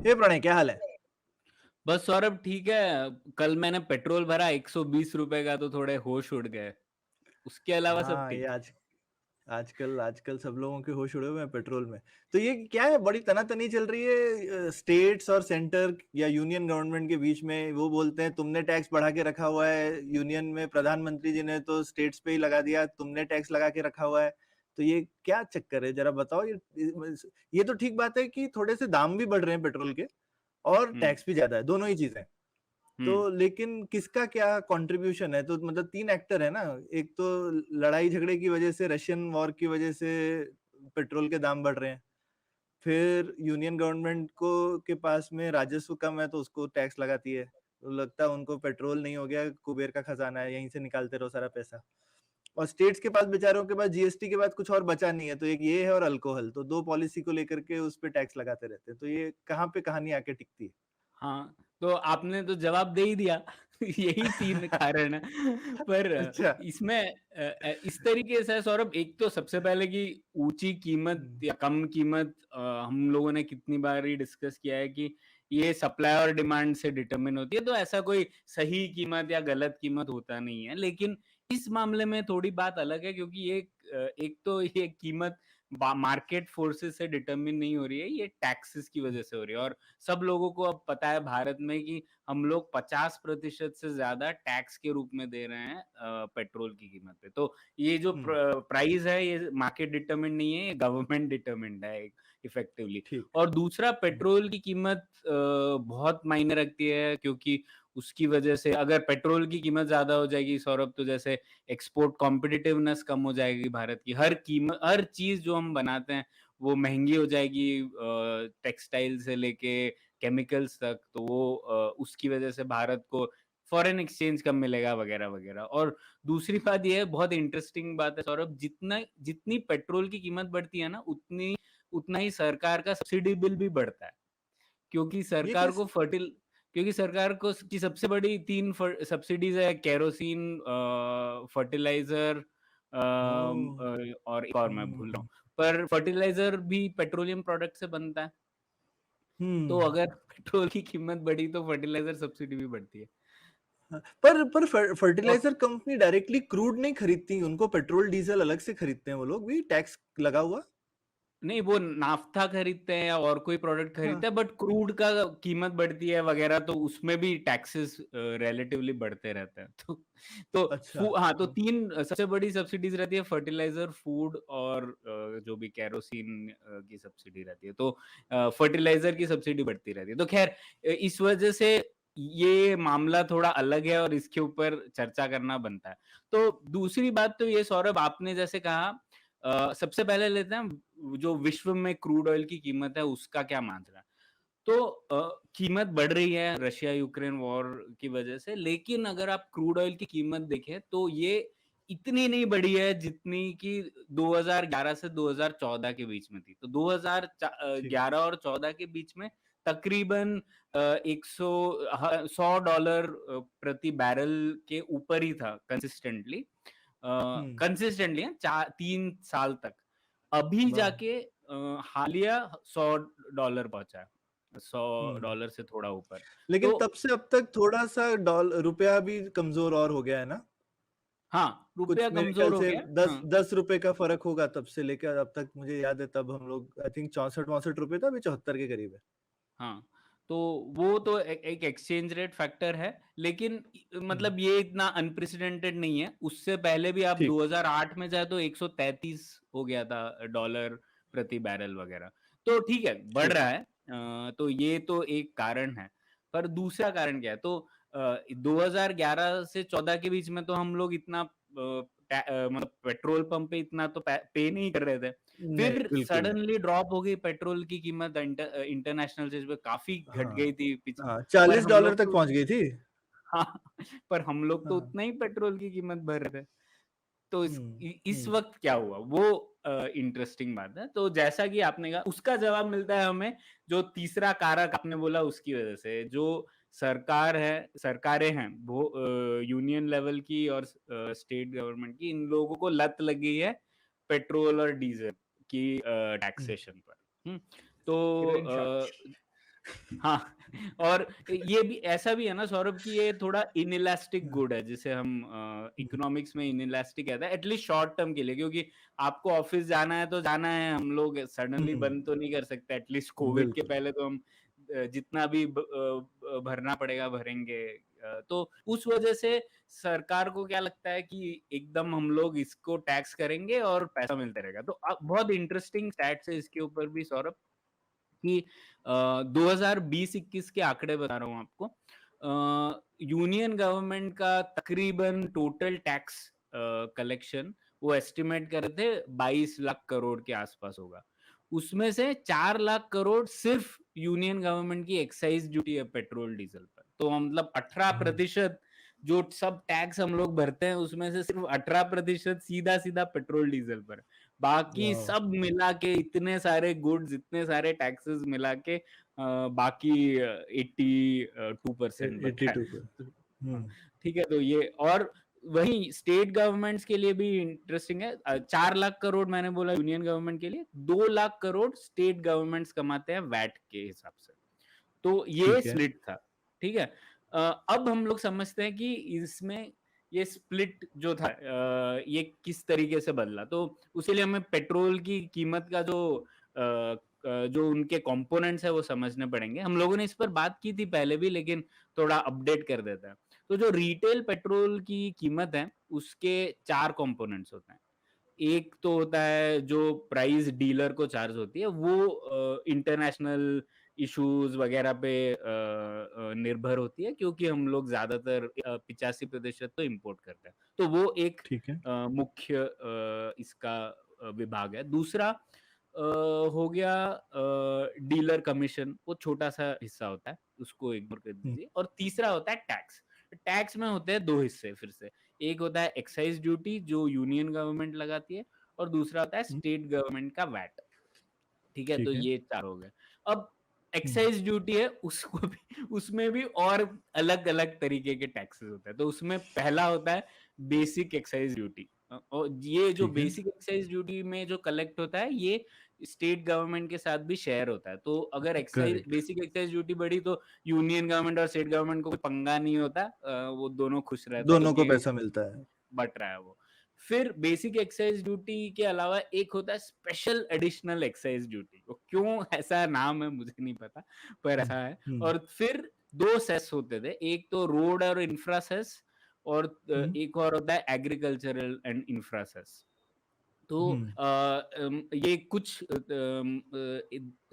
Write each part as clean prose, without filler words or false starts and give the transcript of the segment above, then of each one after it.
हे प्रणय, क्या हाल है? बस सौरभ ठीक है। कल मैंने पेट्रोल भरा 120 रुपए का, तो थोड़े होश उड़ गए। उसके अलावा सब हाँ, ये ठीक है। आजकल आजकल सब लोगों के होश उड़े हुए हैं पेट्रोल में। तो ये क्या है, बड़ी तना-तनी चल रही है स्टेट्स और सेंटर या यूनियन गवर्नमेंट के बीच में। वो बोलते हैं तुमने टैक्स बढ़ा के रखा हुआ है, यूनियन में प्रधानमंत्री जी ने तो स्टेट्स पे ही लगा दिया, तुमने टैक्स लगा के रखा हुआ है। तो ये क्या चक्कर है? ज़रा बताओ। ये तो ठीक बात है कि थोड़े से दाम भी बढ़ रहे हैं पेट्रोल के और हुँ, टैक्स भी ज़्यादा है, दोनों ही चीज़ें। हुँ, तो लेकिन किसका क्या कंट्रीब्यूशन है? तो मतलब 3 एक्टर है ना, एक तो लड़ाई झगड़े की वजह से, रशियन वॉर की वजह से पेट्रोल के दाम बढ़ रहे हैं। फिर यूनियन गवर्नमेंट को के पास में राजस्व कम है तो उसको टैक्स लगाती है। तो लगता है उनको पेट्रोल नहीं हो गया, कुबेर का खजाना है, यहीं से निकालते रहो सारा पैसा। और स्टेट्स के पास, बेचारों के पास जीएसटी के बाद कुछ और बचा नहीं है, तो एक ये है और अल्कोहल, तो 2 पॉलिसी को लेकर के उस पे टैक्स लगाते रहते हैं। तो ये कहाँ पे कहानी आके टिकती है? हाँ, तो आपने तो जवाब दे ही दिया। यही 3 कारण है। पर अच्छा। इसमें इस तरीके से है सौरभ, एक तो सबसे पहले कि ऊँची कीमत हुँ, या कम कीमत, हम लोगों ने कितनी बार ही डिस्कस किया है कि ये सप्लाई और डिमांड से डिटरमिन होती है, तो ऐसा कोई सही कीमत या गलत कीमत होता नहीं है। लेकिन इस मामले में थोड़ी बात अलग है, क्योंकि एक तो ये कीमत मार्केट फोर्सेस से डिटरमिन नहीं हो रही है, ये टैक्सेस की वजह से हो रही है। और सब लोगों को अब पता है भारत में कि हम लोग 50% से ज्यादा टैक्स के रूप में दे रहे हैं पेट्रोल की कीमत पे। तो ये जो हुँ, प्राइस है, ये मार्केट डिटरमिन्ड नहीं है, ये गवर्नमेंट डिटरमिन्ड है इफेक्टिवली। ठीक। और दूसरा, हुँ, पेट्रोल की कीमत बहुत मायने रखती है, क्योंकि उसकी वजह से अगर पेट्रोल की कीमत ज्यादा हो जाएगी सौरभ, तो जैसे एक्सपोर्ट कॉम्पिटिटिवनेस कम हो जाएगी भारत की। हर चीज जो हम बनाते हैं वो महंगी हो जाएगी, टेक्सटाइल से लेके केमिकल्स तक। तो वो उसकी वजह से भारत को फॉरेन एक्सचेंज कम मिलेगा, वगैरह वगैरह। और दूसरी बात ये है, बहुत इंटरेस्टिंग बात है सौरभ, जितना जितनी पेट्रोल की कीमत बढ़ती है ना, उतनी उतना ही सरकार का सब्सिडी बिल भी बढ़ता है। क्योंकि ये सरकार को कैसे? फर्टिल क्योंकि सरकार को की सबसे बड़ी 3 सब्सिडीज है, केरोसिन, फर्टिलाइजर, ओह! और एक और मैं भूल रहा हुँ, हूँ। पर फर्टिलाइजर भी पेट्रोलियम प्रोडक्ट से बनता है। तो हुँ। अगर पेट्रोल की कीमत बढ़ी तो फर्टिलाइजर सब्सिडी भी बढ़ती है। हाँ, पर और फर्टिलाइज़र कंपनी डायरेक्टली क्रूड नहीं खरीदती, उनको पेट्रोल, डीज़ल अलग से खरीदते हैं वो लोग भी, टैक्स लगा हुआ? नहीं, वो नाफ्ता खरीदते हैं या और कोई प्रोडक्ट हाँ, खरीदते हैं, बट क्रूड का कीमत बढ़ती है वगैरह, तो उसमें भी टैक्सेस रिलेटिवली बढ़ते रहते हैं। तो अच्छा। हाँ, तो हाँ, 3 सबसे बड़ी सब्सिडीज रहती है, फर्टिलाइजर, फूड और जो भी केरोसिन की सब्सिडी रहती है। तो फर्टिलाइजर की सब्सिडी बढ़ती रहती है। तो खैर, इस वजह से ये मामला थोड़ा अलग है और इसके ऊपर चर्चा करना बनता है। तो दूसरी बात तो ये सौरभ, आपने जैसे कहा, सबसे पहले लेते हैं जो विश्व में क्रूड ऑयल की कीमत है, उसका क्या माजरा है। तो कीमत बढ़ रही है रशिया यूक्रेन वॉर की वजह से, लेकिन अगर आप क्रूड ऑयल की कीमत देखें तो ये इतनी नहीं बढ़ी है जितनी कि 2011 से 2014 के बीच में थी। तो ठीक। 2011 और 14 के बीच में तकरीबन 100 $100 प्रति बैरल के ऊपर ही था कंसिस्टेंटली। हुँ, कंसिस्टेंटली 3 साल तक। अभी वाह! जाके हालिया $100 पहुंचा है, सौ हुँ। डॉलर से थोड़ा ऊपर। लेकिन तो तब से अब तक थोड़ा-सा रुपया भी कमज़ोर और हो गया है ना? हाँ, कुछ रुपया मेरे ख्याल कमजोर हो से गया। 10 रुपए का फ़र्क होगा तब से लेकर अब तक, मुझे याद है तब हम लोग आई थिंक 64-64 रुपए था, अभी 74 के करीब है। हाँ, तो वो तो एक एक्सचेंज रेट फैक्टर है, लेकिन हुँ, मतलब ये इतना अनप्रेसिडेंटेड नहीं है। उससे पहले भी आप ठीक, 2008 में जाए तो 133 हो गया था डॉलर प्रति बैरल वगैरह। तो ठीक है, बढ़ ठीक। रहा है। तो ये तो एक कारण है। पर दूसरा कारण क्या है? तो 2011 से 14 के बीच में तो हम लोग इतना मतलब पेट्रोल पंप पे इतना तो पे नहीं कर रहे थे। नहीं, फिर बिल्कुल नहीं। सडनली ड्रॉप हो गई पेट्रोल की कीमत, इंटरनेशनल स्टेज पे काफ़ी घट हाँ, गई थी हाँ, पर हम $40 लोग तक तो पहुँच गई थी। हाँ, पर हम लोग तो हाँ। उतना ही पेट्रोल की कीमत भर रहे थे। तो हुँ, इस हुँ, वक़्त क्या हुआ? वो इंटरेस्टिंग बात है। तो जैसा कि आपने कहा, उसका जवाब मिलता है हमें जो तीसरा कारक आपने बोला, उसकी वज़ह से। जो सरकारें हैं, वो यूनियन लेवल की और स्टेट गवर्नमेंट की, इन लोगों को लत लग गई है पेट्रोल और डीज़ल की हुँ। टैक्सेशन पर। हुँ? तो ग्रेट शॉट। हाँ, और ये भी ऐसा भी है ना सौरभ कि ये थोड़ा इनइलास्टिक हाँ, गुड है, जिसे हम हुँ, इकोनॉमिक्स में इनइलास्टिक कहते हैं, एटलीस्ट शॉर्ट टर्म के लिए, क्योंकि आपको ऑफिस जाना है तो जाना है, हम लोग सडनली हुँ, बंद तो नहीं कर सकते, एटलीस्ट कोविड के बिल्कुल, पहले तो हम जितना भी भरना पड़ेगा भरेंगे। तो उस वजह से सरकार को क्या लगता है कि एकदम हम लोग इसको टैक्स करेंगे और पैसा मिलता रहेगा। तो अब बहुत इंटरेस्टिंग स्टैट्स है इसके ऊपर भी सौरभ, कि 2020-21 के आंकड़े बता रहा हूँ आपको। यूनियन गवर्नमेंट का तकरीबन टोटल टैक्स कलेक्शन वो एस्टिमेट कर रहे थे 22 लाख करोड़ के आसपास होगा। उसमें से 4 लाख करोड़ सिर्फ यूनियन गवर्नमेंट की एक्साइज ड्यूटी है पेट्रोल डीजल पर। तो मतलब हाँ, 18% जो सब टैक्स हम लोग भरते हैं उसमें से सिर्फ 18% सीधा सीधा पेट्रोल डीजल पर। बाकी वाओ! सब मिला के इतने सारे गुड्स, इतने सारे टैक्सेस मिला के बाकी 82% बचा है। 82 पे। हुँ, हाँ, ठीक है, तो ये और वहीं स्टेट गवर्नमेंट्स के लिए भी इंटरेस्टिंग है। 4 लाख करोड़ मैंने बोला यूनियन गवर्नमेंट के लिए, 2 लाख करोड़ स्टेट गवर्नमेंट्स कमाते हैं वैट के हिसाब से। तो ये ठीक है। स्प्लिट था, ठीक है? अब हम लोग समझते हैं कि इसमें ये स्प्लिट जो था ये किस तरीके से बदला। तो उसके लिए हमें पेट्रोल की कीमत का जो उनके कंपोनेंट्स है वो समझने पड़ेंगे। हम लोगों ने इस पर बात की थी पहले भी, लेकिन थोड़ा अपडेट कर देते हैं। तो जो रिटेल पेट्रोल की कीमत है, उसके 4 कंपोनेंट्स होते हैं। एक तो होता है जो प्राइस डीलर को चार्ज होती है, वो इंटरनेशनल इश्यूज वगैरह पे निर्भर होती है, क्योंकि हम लोग ज्यादातर 85% तो इम्पोर्ट करते हैं, तो वो एक ठीक है। मुख्य इसका विभाग है। दूसरा हो गया डीलर कमीशन, वो छोटा सा हिस्सा होता है, उसको इग्नोर कर हुँ, दीजिए। और तीसरा होता है टैक्स। टैक्स में होते हैं दो हिस्से फिर से, एक होता है एक्साइज ड्यूटी जो यूनियन गवर्नमेंट लगाती है, और दूसरा होता है हुँ, स्टेट गवर्नमेंट का वैट। ठीक है, तो ठीक है। ये 4 हो गए। अब हुँ, एक्साइज ड्यूटी है, उसको भी उसमें भी और अलग-अलग तरीके के टैक्सेस होते हैं। तो उसमें पहला होता है बेसिक एक्साइज ड्यूटी। और ये जो ठीक है। बेसिक एक्साइज ड्यूटी में जो कलेक्ट होता है, ये स्टेट गवर्नमेंट के साथ भी शेयर होता है। तो अगर excise correct. Basic excise duty बढ़ी तो यूनियन गवर्नमेंट और स्टेट गवर्नमेंट को कोई पंगा नहीं होता। वो दोनों खुश रहते हैं, दोनों को क्योंकि पैसा मिलता है। बट रहा है वो। फिर बेसिक एक्साइज ड्यूटी के अलावा एक होता है स्पेशल एडिशनल एक्साइज ड्यूटी। वो क्यों ऐसा नाम है मुझे नहीं पता, पर हुँ, ऐसा है। हुँ, और फिर 2 सेस होते थे, एक तो रोड और इंफ्रा सेस, और हुँ, एक और होता है एग्रीकल्चरल एंड इंफ्रा सेस। तो हुँ, ये कुछ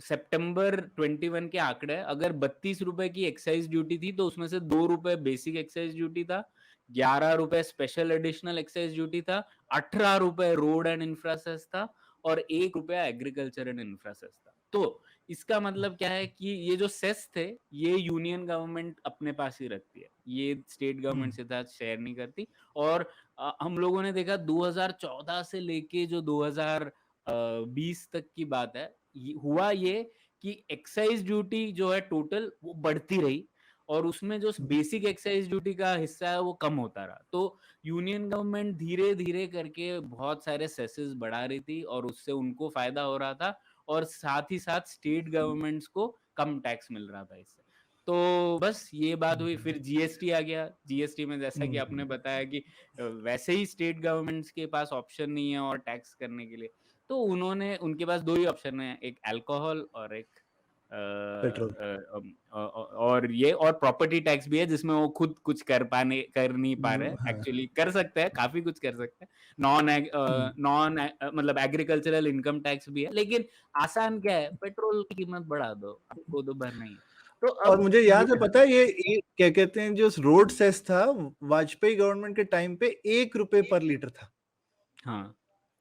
सितंबर 21 के आंकड़े हैं। अगर 32 रुपए की एक्साइज ड्यूटी थी तो उसमें से 2 रुपए बेसिक एक्साइज ड्यूटी था, 11 रुपए स्पेशल एडिशनल एक्साइज ड्यूटी था, 18 रुपए रोड एंड इंफ्रा सेस था, और 1 रुपया एग्रीकल्चर एंड इंफ्रा सेस था। तो इसका हुँ, मतलब क्या है कि ये जो सेस थे, ये यूनियन गवर्नमेंट अपने पास ही रखती है, ये स्टेट हुँ, गवर्नमेंट के साथ शेयर नहीं करती। और हम लोगों ने देखा 2014 से लेके जो 2020 तक की बात है, हुआ ये कि एक्साइज ड्यूटी जो है टोटल वो बढ़ती रही, और उसमें जो हुँ, बेसिक एक्साइज ड्यूटी का हिस्सा है वो कम होता रहा। तो यूनियन गवर्नमेंट धीरे धीरे करके बहुत सारे सेसेस बढ़ा रही थी, और उससे उनको फायदा हो रहा था, और साथ ही साथ स्टेट गवर्नमेंट्स को कम टैक्स मिल रहा था इससे। तो बस ये बात हुई। हुँ, फिर जीएसटी आ गया। जीएसटी में जैसा कि आपने हुँ, बताया कि वैसे ही स्टेट गवर्नमेंट्स के पास ऑप्शन नहीं है और टैक्स करने के लिए, तो उन्होंने उनके पास 2 ही ऑप्शन है, एक अल्कोहल और एक पेट्रोल। और ये और प्रॉपर्टी टैक्स भी है, जिसमें वो खुद कुछ कर नहीं पा रहे हैं। हाँ, एक्चुअली कर सकते हैं, काफ़ी कुछ कर सकते हैं। हुँ, मतलब एग्रीकल्चरल इनकम टैक्स भी है, लेकिन आसान क्या है, पेट्रोल की कीमत बढ़ा दो, आपको तो भरना ही है। तो और अब मुझे ये याद है पता है ये क्या कहते हैं जो रोड सेस था वाजपेयी गवर्नमेंट के टाइम पे ₹1 पर लीटर था। हाँ।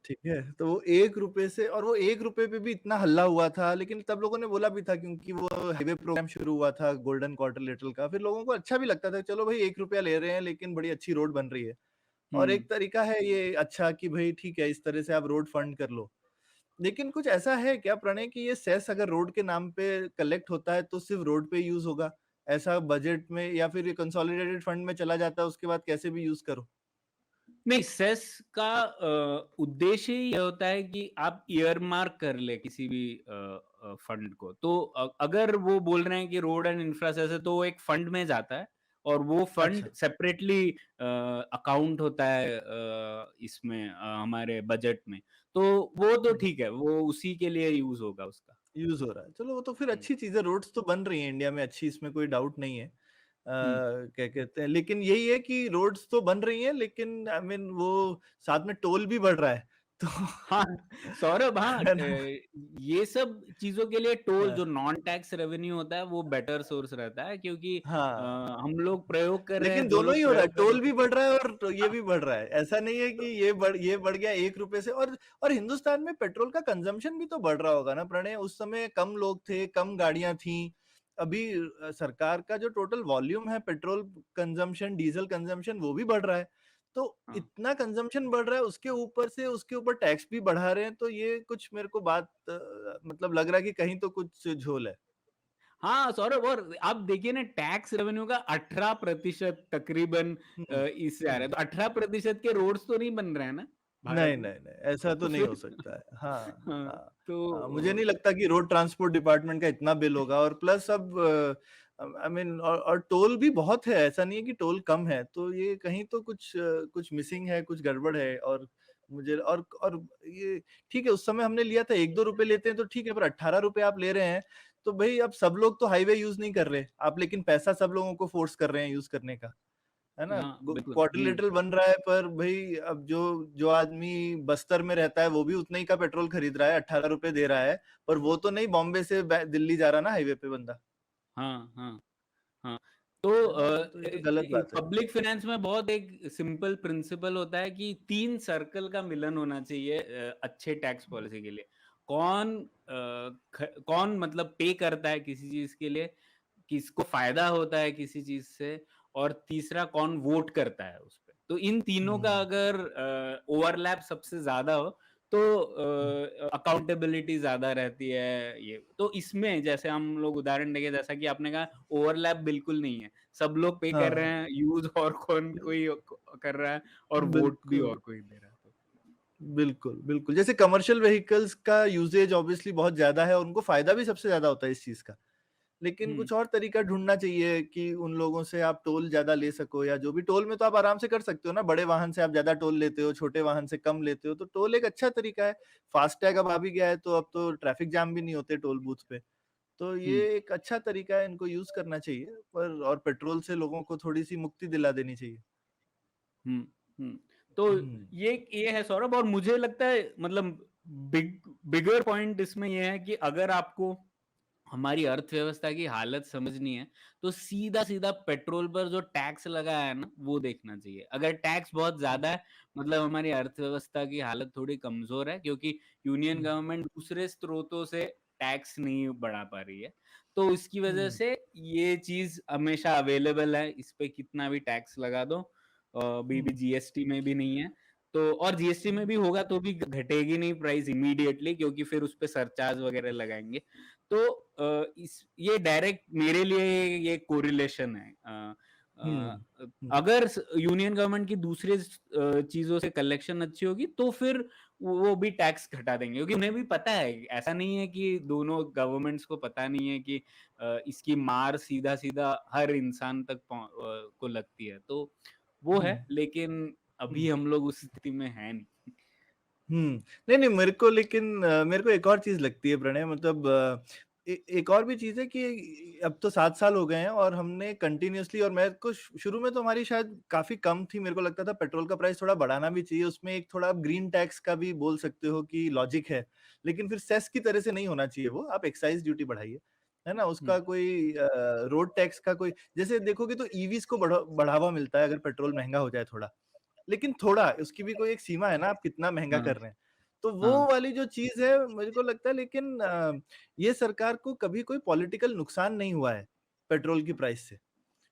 ठीक है? तो वो ₹1 से और वो ₹1 पे भी इतना हल्ला हुआ था, लेकिन तब लोगों ने बोला भी था क्योंकि वो हाईवे प्रोग्राम शुरू हुआ था गोल्डन क्वाड्रिलेटरल का, फिर लोगों को अच्छा भी लगता था, चलो भई ₹1 ले रहे हैं लेकिन बड़ी अच्छी रोड बन रही है। और हुँ। एक तरीका है ये अच्छा कि भई ठीक है, इस तरह से आप रोड फंड कर लो। लेकिन कुछ ऐसा है क्या प्रणय कि ये सेस अगर रोड के नाम पे कलेक्ट होता है तो सिर्फ़ रोड पे यूज़ होगा? ऐसा बजट में या फिर ये कंसोलिडेटेड फंड में चला जाता है उसके बाद कैसे भी यूज़ करो? नहीं, सेस का उद्देश्य ही ये होता है कि आप ईयरमार्क कर ले किसी भी फंड को। तो अगर वो बोल रहे हैं कि रोड एंड इंफ्रा सेस है, तो वो एक फंड में जाता है और वो फंड अच्छा। सेपरेटली अकाउंट होता है इसमें हमारे बजट में। तो वो तो हुँ। ठीक है, वो उसी के लिए यूज़ होगा उसका। यूज़ हो रहा है। चलो वो तो फिर हुँ, अच्छी चीज़ है, रोड्स तो बन रही हैं इंडिया में अच्छी, इसमें कोई डाउट नहीं है। हुँ। क्या कहते हैं, लेकिन यही है कि रोड्स तो बन रही हैं, लेकिन आई मीन वो साथ में टोल भी बढ़ रहा है। तो हाँ, सौरभ, हाँ, है ना? ये सब चीज़ों के लिए टोल हाँ, जो नॉन टैक्स रेवेन्यू होता है वो बेटर सोर्स रहता है, क्योंकि हाँ। हम लोग प्रयोग कर रहे लेकिन हैं, जो दोनों ही लोग हो रहा है, प्रयोग कर रहे टोल भी हैं। बढ़ रहा है और ये हाँ, भी बढ़ रहा है। ऐसा नहीं है कि ये बढ़ गया ₹1 से। और हिंदुस्तान में पेट्रोल का कंज़म्पशन भी तो बढ़ रहा होगा ना प्रणय? उस समय कम लोग थे, कम गाड़ियाँ थीं। अभी सरकार का जो टोटल वॉल्यूम है पेट्रोल कंज़म्पशन, डीज़ल कंज़म्पशन वो भी बढ़ रहा है। तो हाँ। इतना कंज़म्पशन बढ़ रहा है, उसके ऊपर से उसके ऊपर टैक्स भी बढ़ा रहे हैं, तो ये कुछ मेरे को बात मतलब लग रहा है कि कहीं तो कुछ झोल है। हाँ, सौरभ, और आप देखिए ना, टैक्स रेवेन्यू का 18% तकरीबन हुँ, इससे आ रहा है। हुँ। तो 18% के रोड्स तो नहीं बन रहे हैं ना भारत नहीं, में? नहीं, नहीं, ऐसा तो तो नहीं हो फिर सकता है। हाँ, हाँ, हाँ। हाँ, मुझे तो नहीं लगता कि रोड ट्रांसपोर्ट डिपार्टमेंट का इतना बिल होगा और प्लस अब आई मीन और टोल भी बहुत है, ऐसा नहीं है कि टोल कम है, तो ये कहीं तो कुछ मिसिंग है, कुछ गड़बड़ है और मुझे और ये ठीक है, उस समय हमने लिया था ₹1-2 लेते हैं तो ठीक है, पर ₹18 आप ले रहे हैं, तो भई अब सब लोग तो हाईवे यूज़ नहीं कर रहे, आप लेकिन पैसा सब लोगों को फ़ोर्स कर रहे हैं यूज़ करने का। है ना? हाँ, बिल्कुल। हुँ। क्वाड्रिलेटरल बन रहा है पर भई अब जो जो आदमी बस्तर में रहता है वो भी उतना ही का पेट्रोल खरीद रहा है, ₹18 दे रहा है, पर वो तो नहीं बॉम्बे से दिल्ली जा रहा ना हाईवे पे बंदा, हाँ, हाँ। हाँ, तो है ना? तो ये तो गलत बात है। पब्लिक फाइनेंस में बहुत एक सिंपल प्रिंसिपल होता है कि 3 सर्कल का मिलन होना चाहिए अच्छे टैक्स पॉलिसी के लिए। कौन मतलब पे करता है किसी चीज़ के लिए, किसको फ़ायदा होता है किसी चीज़ से, और तीसरा कौन वोट करता है उस पे। तो इन तीनों का हुँ, अगर ओवरलैप सबसे ज़्यादा हो, तो हुँ, अकाउंटेबिलिटी ज़्यादा रहती है ये। तो इसमें जैसे हम लोग उदाहरण देंगे, जैसा कि आपने कहा, ओवरलैप बिल्कुल नहीं है। सब लोग पे कर रहे हाँ, हैं यूज़, और कौन कोई कर रहा है, और वोट भी बिल्कुल। और कोई दे रहा है तो। बिल्कुल, बिल्कुल। जैसे कमर्शियल व्हीकल्स का यूसेज ऑब्वियसली बहुत ज़्यादा है और उनको फ़ायदा भी सबसे ज़्यादा होता है इस चीज़ का। लेकिन हुँ, कुछ और तरीका ढूँढना चाहिए कि उन लोगों से आप टोल ज़्यादा ले सको या जो भी टोल में तो आप आराम से कर सकते हो ना, बड़े वाहन से आप ज़्यादा टोल लेते हो, छोटे वाहन से कम लेते हो, तो टोल एक अच्छा तरीका है। फास्टैग अब आ भी गया है, तो अब तो ट्रैफिक जाम भी नहीं होते टोल बूथ पे। तो हुँ, ये एक अच्छा तरीका है, इनको यूज़ करना चाहिए पर और पेट्रोल से लोगों को थोड़ी-सी मुक्ति दिला देनी चाहिए। हुँ, हुँ। तो हुँ, ये है सौरभ, और मुझे लगता है मतलब बिगर पॉइंट इसमें ये है कि अगर आपको हमारी अर्थव्यवस्था की हालत समझनी है, तो सीधा-सीधा पेट्रोल पर जो टैक्स लगा है ना, वो देखना चाहिए। अगर टैक्स बहुत हुँ, ज़्यादा है, मतलब हमारी अर्थव्यवस्था की हालत थोड़ी कमज़ोर है, क्योंकि यूनियन हुँ, गवर्नमेंट दूसरे स्रोतों से टैक्स नहीं बढ़ा पा रही है। तो इसकी वजह हुँ, से ये चीज़ हमेशा अवेलेबल है, इस पे कितना भी टैक्स लगा दो, अभी भी हुँ, जीएसटी में भी नहीं है। तो और जीएसटी में हुँ, भी होगा तो भी घटेगी नहीं प्राइस इमीडिएटली, क्योंकि फिर उस पे सरचार्ज वगैरह लगाएँगे। तो इस ये डायरेक्ट मेरे लिए ये कोरिलेशन है। हुँ, हुँ, अगर यूनियन गवर्नमेंट की दूसरे चीजों से कलेक्शन अच्छी होगी, तो फिर वो भी टैक्स घटा देंगे, क्योंकि उन्हें भी पता है, ऐसा नहीं है कि दोनों गवर्नमेंट्स को पता नहीं है कि इसकी मार सीधा सीधा हर इंसान तक को लगती है। तो वो हुँ, है, लेकिन हुँ। अभी हम लोग उस स्थिति में है नहीं। हुँ। नहीं, नहीं मेरे को लेकिन मेरे को एक और चीज़ लगती है प्रणय मतलब एक और भी चीज़ है कि अब तो 7 साल हो गए हैं और हमने कंटिन्यूअसली और मेरे को शुरू में तो हमारी शायद काफ़ी कम थी, मेरे को लगता था पेट्रोल का प्राइस थोड़ा बढ़ाना भी चाहिए, उसमें एक थोड़ा आप ग्रीन टैक्स का भी बोल सकते हो कि लॉजिक है। लेकिन फिर सेस की तरह से नहीं होना चाहिए वो, आप एक्साइज़ ड्यूटी बढ़ाइए, है ना? उसका हुँ, कोई रोड टैक्स का कोई जैसे देखोगे तो ईवीज़ को बढ़ावा मिलता है अगर पेट्रोल महँगा हो जाए थोड़ा। लेकिन थोड़ा, उसकी भी कोई एक सीमा है ना, आप कितना महँगा हाँ, कर रहे हैं। तो वो हाँ, वाली जो चीज़ है मुझे को लगता है लेकिन ये सरकार को कभी कोई पॉलिटिकल नुकसान नहीं हुआ है, पेट्रोल की प्राइस से।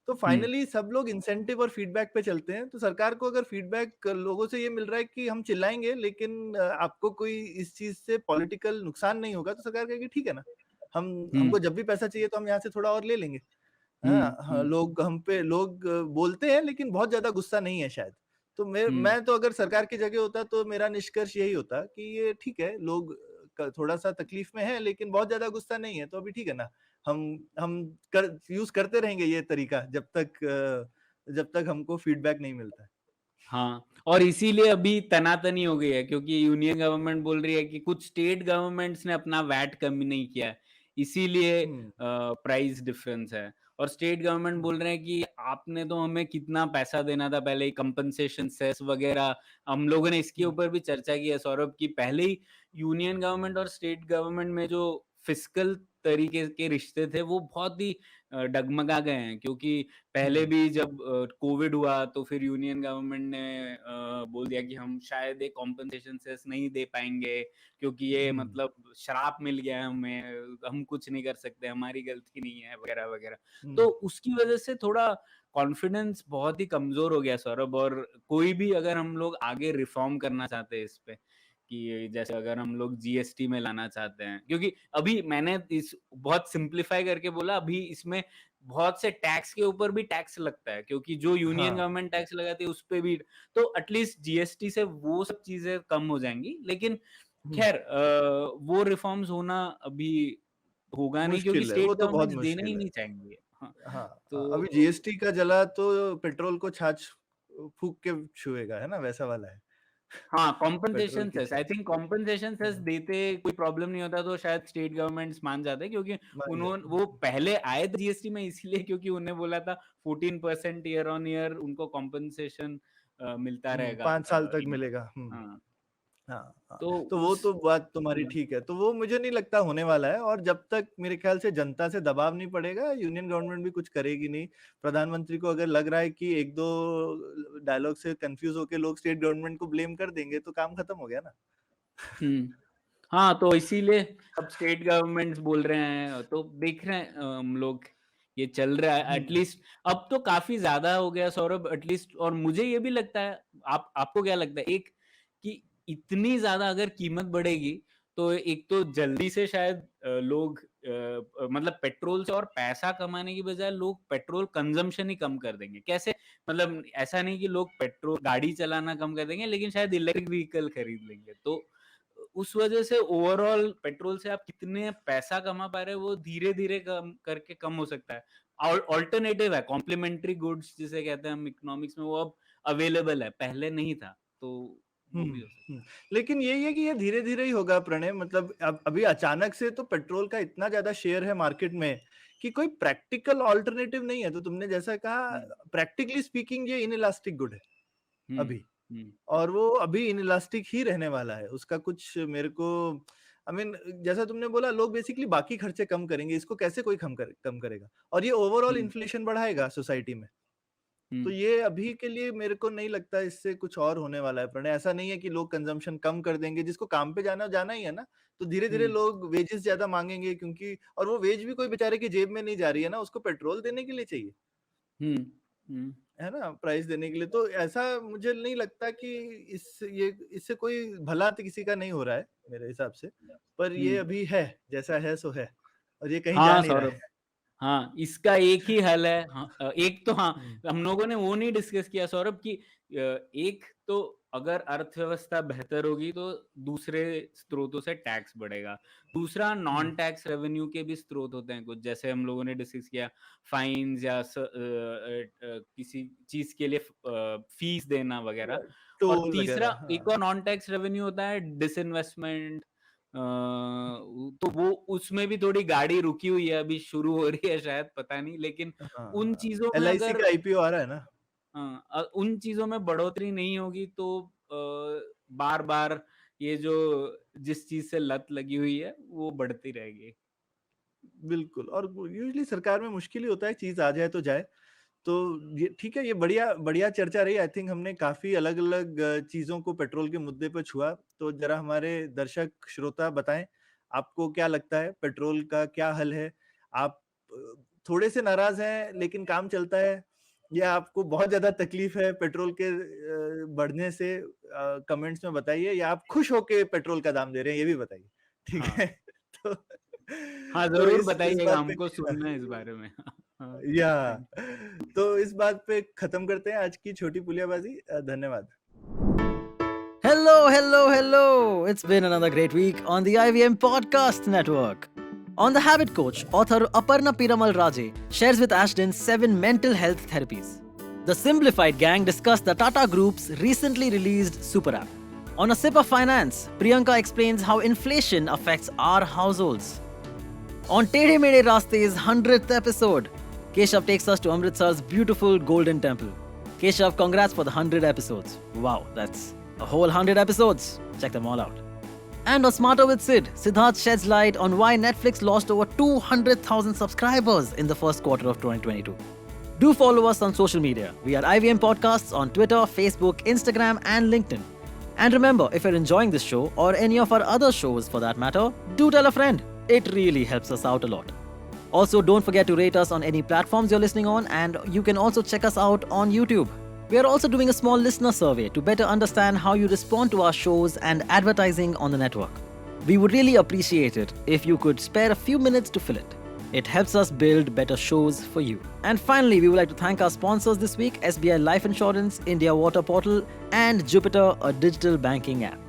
तो हुँ, फाइनली सब लोग इंसेंटिव और फीडबैक पे चलते हैं, तो सरकार को अगर फीडबैक लोगों से ये मिल रहा है कि हम चिल्लाएँगे लेकिन आपको कोई इस चीज़ से पॉलिटिकल नुकसान नहीं होगा, तो सरकार कहेगी ठीक है ना, हम हुँ, हमको जब भी पैसा चाहिए तो हम यहाँ से थोड़ा और ले लेंगे। हुँ, हाँ, हाँ, हुँ, लोग हम पे लोग बोलते हैं लेकिन बहुत ज़्यादा गुस्सा नहीं है शायद। तो हुँ, मैं तो अगर सरकार की जगह होता तो मेरा निष्कर्ष यही होता कि ये ठीक है, लोग थोड़ा-सा तकलीफ में है लेकिन बहुत ज़्यादा गुस्सा नहीं है, तो अभी ठीक है ना। हम हम कर यूज़ करते रहेंगे ये तरीका जब तक हमको फीडबैक नहीं मिलता है। हाँ, और इसीलिए अभी तनातनी हो गई है क्योंकि यूनियन गवर्नमेंट बोल रही है कि कुछ स्टेट गवर्नमेंट्स ने अपना वैट कम नहीं किया है, इसीलिए हुँ, प्राइस डिफरेंस है। और स्टेट गवर्नमेंट हुँ, बोल रहे हैं कि आपने तो हमें कितना पैसा देना था पहले ही, कंपनसेशन सेस वगैरह। हम लोगों ने इसके हुँ, ऊपर भी चर्चा की है सौरभ, कि पहले ही यूनियन गवर्नमेंट और स्टेट गवर्नमेंट में जो फिस्कल तरीके के रिश्ते थे वो बहुत ही डगमगा गए हैं, क्योंकि पहले हुँ, भी जब कोविड हुआ तो फिर यूनियन गवर्नमेंट ने बोल दिया कि हम शायद एक कॉम्पेंसेशन सेस नहीं दे पाएँगे, क्योंकि ये हुँ, मतलब श्राप मिल गया है हमें, हम कुछ नहीं कर सकते, हमारी गलती नहीं है वगैरह, वगैरह। तो हुँ, उसकी वजह से थोड़ा कॉन्फिडेंस बहुत ही कमज़ोर हो गया सौरभ। और कोई भी अगर हम लोग आगे रिफ़ॉर्म करना चाहते हैं इस पे, कि जैसे अगर हम लोग जीएसटी में लाना चाहते हैं, क्योंकि अभी मैंने इस बहुत सिंप्लीफाई करके बोला, अभी इसमें बहुत से टैक्स के ऊपर भी टैक्स लगता है, क्योंकि जो यूनियन हाँ, गवर्नमेंट टैक्स लगाती है उस पे भी। तो एटलीस्ट जीएसटी से वो सब चीज़ें कम हो जाएँगी। लेकिन हुँ, ख़ैर वो रिफॉर्म्स होना अभी होगा नहीं, क्योंकि मुश्किल है, वो स्टेट तो बहुत गवर्नमेंट्स देना ही मुश्किल है। नहीं चाहेंगे। हाँ, हाँ, अभी तो जीएसटी का जला तो पेट्रोल को छाछ फूँक के छुएगा, है ना? वैसा वाला है, हाँ, पेट्रोल कॉम्पेंसेशन की सेस, आई छाछ। थिंक कॉम्पेंसेशन सेस हाँ, देते कोई प्रॉब्लम नहीं होता, तो शायद स्टेट गवर्नमेंट्स मान जाते, क्योंकि मान जाते वो हैं। पहले आए थे जीएसटी में इसीलिए क्योंकि उन्हें बोला था 14% ईयर ऑन ईयर उनको कॉम्पेंसेशन मिलता रहेगा 5 साल तक इनकम। मिलेगा। हाँ, हाँ, हाँ। तो तो वो उस तो बात तुम्हारी हुँ, ठीक है। तो वो मुझे नहीं लगता होने वाला है और जब तक मेरे ख़्याल से जनता से दबाव नहीं पड़ेगा, यूनियन गवर्नमेंट भी कुछ करेगी नहीं। प्रधानमंत्री को अगर लग रहा है कि 1-2 डायलॉग से कन्फ्यूज़ होके लोग स्टेट गवर्नमेंट को ब्लेम कर देंगे, तो काम खत्म हो गया ना। हुँ। हाँ, तो इसीलिए अब स्टेट गवर्नमेंट्स बोल रहे हैं, तो देख रहे हैं हम लोग, ये चल रहा है हुँ, एटलीस्ट। अब तो काफ़ी ज़्यादा हो गया सौरभ एटलीस्ट। और मुझे ये भी लगता है, आपको क्या लगता है, एक कि इतनी ज़्यादा अगर कीमत बढ़ेगी, तो एक तो जल्दी से शायद लोग मतलब पेट्रोल से और पैसा कमाने की बजाय लोग पेट्रोल कंज़म्पशन ही कम कर देंगे। कैसे? मतलब ऐसा नहीं कि लोग पेट्रोल गाड़ी चलाना कम कर देंगे, लेकिन शायद इलेक्ट्रिक व्हीकल खरीद लेंगे। तो उस वजह से ओवरऑल पेट्रोल से आप कितने पैसा कमा पा रहे हो वो धीरे-धीरे कम करके कम हो सकता है। ऑल्टरनेटिव है, कॉम्प्लीमेंट्री गुड्स जिसे कहते हैं हम इकोनॉमिक्स में, वो अब अवेलेबल है, पहले नहीं था। तो हुँ, वो भी हो हुँ। सकता है। लेकिन यही है कि ये धीरे-धीरे ही होगा प्रणय मतलब अब अभी अचानक से तो पेट्रोल का इतना ज़्यादा शेयर है मार्केट में कि कोई प्रैक्टिकल अल्टरनेटिव नहीं है। तो तुमने जैसा कहा हुँ, प्रैक्टिकली स्पीकिंग ये इनइलास्टिक गुड है, हुँ, अभी। हुँ, और वो अभी इनइलास्टिक ही रहने वाला है। उसका कुछ मेरे को आई मीन जैसा तुमने बोला लोग बेसिकली बाकी खर्चे कम करेंगे, इसको कैसे कोई कम करेगा? और ये ओवरऑल हुँ, इन्फ्लेशन बढ़ाएगा सोसाइटी में। हुँ, तो ये अभी के लिए मेरे को नहीं लगता इससे कुछ और होने वाला है प्रणय। ऐसा नहीं है कि लोग कंज़म्पशन कम कर देंगे, जिसको काम पे जाना है, जाना ही है ना। तो धीरे-धीरे हुँ, लोग वेजेस ज़्यादा माँगेंगे क्योंकि और वो वेज भी कोई बेचारे की जेब में नहीं जा रही है ना, उसको पेट्रोल देने के लिए चाहिए। हुँ, हुँ, है ना? प्राइस देने के लिए, तो ऐसा मुझे नहीं लगता कि इससे कोई भला तो किसी का नहीं हो रहा है, मेरे हिसाब से। पर हुँ। ये अभी है, जैसा है सो है और ये कहीं जा हाँ, नहीं रहा सौरभ। है। हाँ, इसका एक ही हल है। हाँ, एक तो हाँ, हुँ, हम लोगों ने वो नहीं डिस्कस किया सौरभ, कि एक तो अगर अर्थव्यवस्था बेहतर होगी तो दूसरे स्रोतों से टैक्स बढ़ेगा। दूसरा, हुँ, नॉन टैक्स रेवेन्यू के भी स्रोत होते हैं कुछ, जैसे हम लोगों ने डिस्कस किया फाइन्स या किसी चीज़ के लिए फीस देना वगैरह। और टोल तीसरा, वगैरह, एक और हाँ। नॉन टैक्स रेवेन्यू होता है डिसइन्वेस्टमेंट। तो वो उसमें भी थोड़ी गाड़ी रुकी हुई है, अभी शुरू हो रही है शायद, पता नहीं, लेकिन उन हाँ, चीज़ों में एलआईसी अगर का आईपीओ आ रहा है ना? उन चीज़ों में बढ़ोतरी नहीं होगी तो बार-बार ये जो जिस चीज़ से लत लगी हुई है, वो बढ़ती रहेगी। बिल्कुल और यूजुअली सरकार में मुश्किल ही होता है, चीज़ आ जाए तो जाए। तो ये ठीक है, ये बढ़िया बढ़िया चर्चा रही। आई थिंक हमने काफ़ी अलग-अलग चीज़ों को पेट्रोल के मुद्दे पे छुआ। तो ज़रा हमारे दर्शक, श्रोता बताएँ, आपको क्या लगता है पेट्रोल का क्या हल है? आप थोड़े से नाराज़ हैं लेकिन काम चलता है या आपको बहुत ज़्यादा तकलीफ़ है पेट्रोल के बढ़ने से? कमेंट्स में बताइए या आप खुश होके पेट्रोल का दाम दे रहे हैं, ये भी बताइए। ठीक हाँ। है? तो हाँ, तो ज़रूर इस बताइएगा, बात पे हमको सुनना है इस बारे में। हाँ, या थैंक तो इस बात पे खत्म करते हैं आज की छोटी पुलियाबाजी। धन्यवाद। Hello, hello, hello. It's been another great week on the IVM Podcast Network. On The Habit Coach, author Aparna Piramal Raje shares with Ashton 7 mental health therapies. The Simplified Gang discussed the Tata Group's recently released Super App. On A Sip of Finance, Priyanka explains how inflation affects our households. On Tedhe Mede Raste's 100th episode, Keshav takes us to Amritsar's beautiful Golden Temple. Keshav, congrats for the 100 episodes. Wow, that's a whole 100 episodes. Check them all out. And on Smarter with Sid, Siddharth sheds light on why Netflix lost over 200,000 subscribers in the first quarter of 2022. Do follow us on social media. We are IVM Podcasts on Twitter, Facebook, Instagram, and LinkedIn. And remember, if you're enjoying this show or any of our other shows for that matter, do tell a friend. It really helps us out a lot. Also, don't forget to rate us on any platforms you're listening on, and you can also check us out on YouTube. We are also doing a small listener survey to better understand how you respond to our shows and advertising on the network. We would really appreciate it if you could spare a few minutes to fill it. It helps us build better shows for you. And finally, we would like to thank our sponsors this week, SBI Life Insurance, India Water Portal, and Jupiter, a digital banking app.